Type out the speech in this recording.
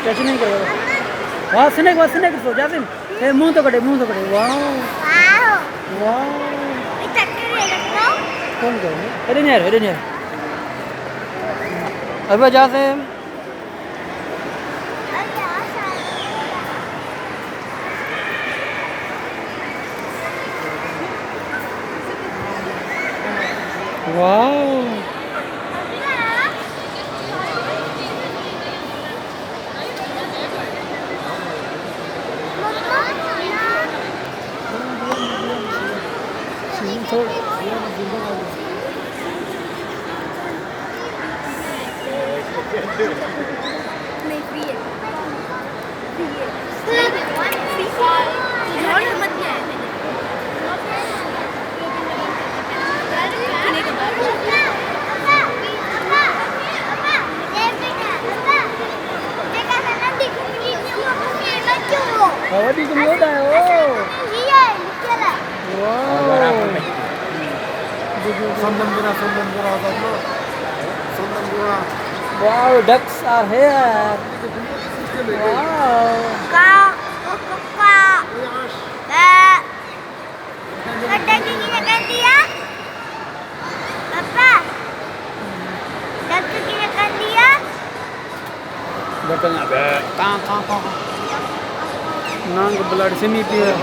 Touch नहीं करो। वाह स्नेक सो जासिम ए मुंह तो कटे वाह वाह कौन करे अरे नहीं अब जासिम वाह đi cái miếu đây ô wow wow ducks are here wow betul nggak be kang nang kebelar di sini dia